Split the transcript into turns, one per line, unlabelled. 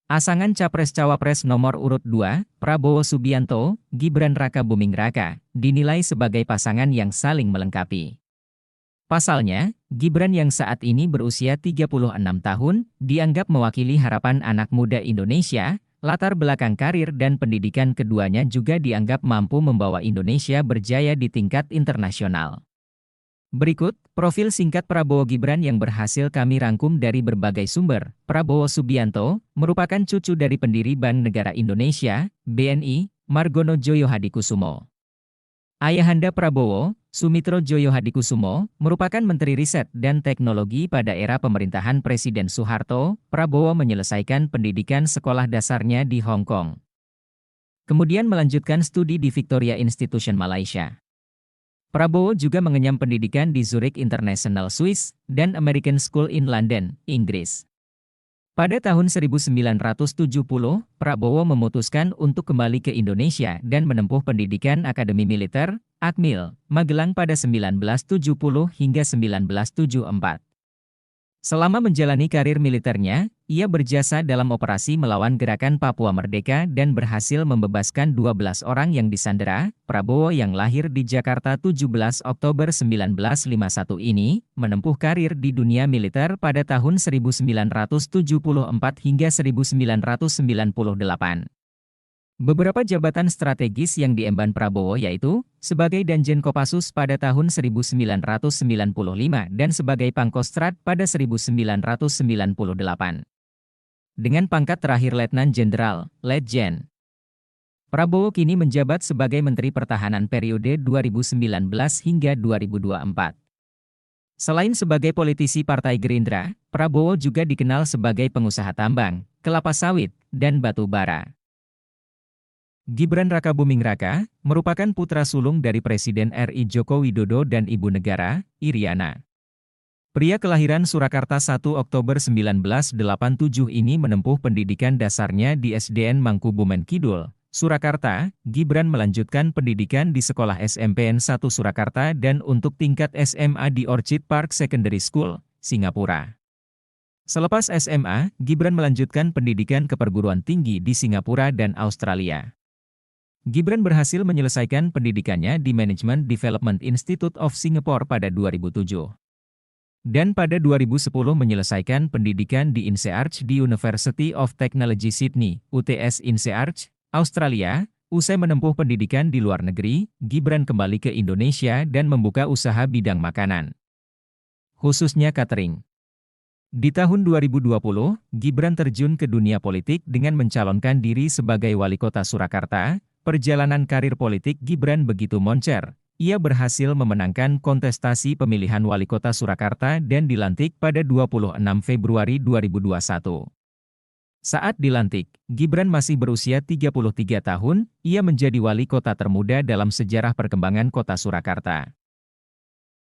Pasangan Capres-Cawapres nomor urut 2, Prabowo Subianto, Gibran Raka Buming Raka, dinilai sebagai pasangan yang saling melengkapi. Pasalnya, Gibran yang saat ini berusia 36 tahun, dianggap mewakili harapan anak muda Indonesia, latar belakang karir dan pendidikan keduanya juga dianggap mampu membawa Indonesia berjaya di tingkat internasional. Berikut, profil singkat Prabowo Gibran yang berhasil kami rangkum dari berbagai sumber. Prabowo Subianto, merupakan cucu dari pendiri Bank Negara Indonesia, BNI, Margono Djoyo Hadikusumo. Ayahanda Prabowo, Sumitro Djoyo Hadikusumo, merupakan Menteri Riset dan Teknologi pada era pemerintahan Presiden Soeharto. Prabowo menyelesaikan pendidikan sekolah dasarnya di Hong Kong. Kemudian melanjutkan studi di Victoria Institution Malaysia. Prabowo juga mengenyam pendidikan di Zurich International Swiss dan American School in London, Inggris. Pada tahun 1970, Prabowo memutuskan untuk kembali ke Indonesia dan menempuh pendidikan Akademi Militer, Akmil, Magelang pada 1970 hingga 1974. Selama menjalani karir militernya, ia berjasa dalam operasi melawan Gerakan Papua Merdeka dan berhasil membebaskan 12 orang yang disandera. Prabowo yang lahir di Jakarta 17 Oktober 1951 ini, menempuh karir di dunia militer pada tahun 1974 hingga 1998. Beberapa jabatan strategis yang diemban Prabowo yaitu, sebagai Danjen Kopassus pada tahun 1995 dan sebagai Pangkostrat pada 1998. Dengan pangkat terakhir Letnan Jenderal, Letjen. Prabowo kini menjabat sebagai Menteri Pertahanan periode 2019 hingga 2024. Selain sebagai politisi Partai Gerindra, Prabowo juga dikenal sebagai pengusaha tambang, kelapa sawit, dan batu bara. Gibran Raka Buming Raka, merupakan putra sulung dari Presiden RI Joko Widodo dan Ibu Negara, Iriana. Pria kelahiran Surakarta 1 Oktober 1987 ini menempuh pendidikan dasarnya di SDN Mangkubumen Kidul, Surakarta. Gibran melanjutkan pendidikan di Sekolah SMPN 1 Surakarta dan untuk tingkat SMA di Orchid Park Secondary School, Singapura. Selepas SMA, Gibran melanjutkan pendidikan ke perguruan tinggi di Singapura dan Australia. Gibran berhasil menyelesaikan pendidikannya di Management Development Institute of Singapore pada 2007. Dan pada 2010 menyelesaikan pendidikan di INSEAD di University of Technology Sydney, UTS INSEAD, Australia. Usai menempuh pendidikan di luar negeri, Gibran kembali ke Indonesia dan membuka usaha bidang makanan, khususnya catering. Di tahun 2020, Gibran terjun ke dunia politik dengan mencalonkan diri sebagai Wali Kota Surakarta. Perjalanan karir politik Gibran begitu moncer. Ia berhasil memenangkan kontestasi pemilihan Wali Kota Surakarta dan dilantik pada 26 Februari 2021. Saat dilantik, Gibran masih berusia 33 tahun, ia menjadi wali kota termuda dalam sejarah perkembangan kota Surakarta.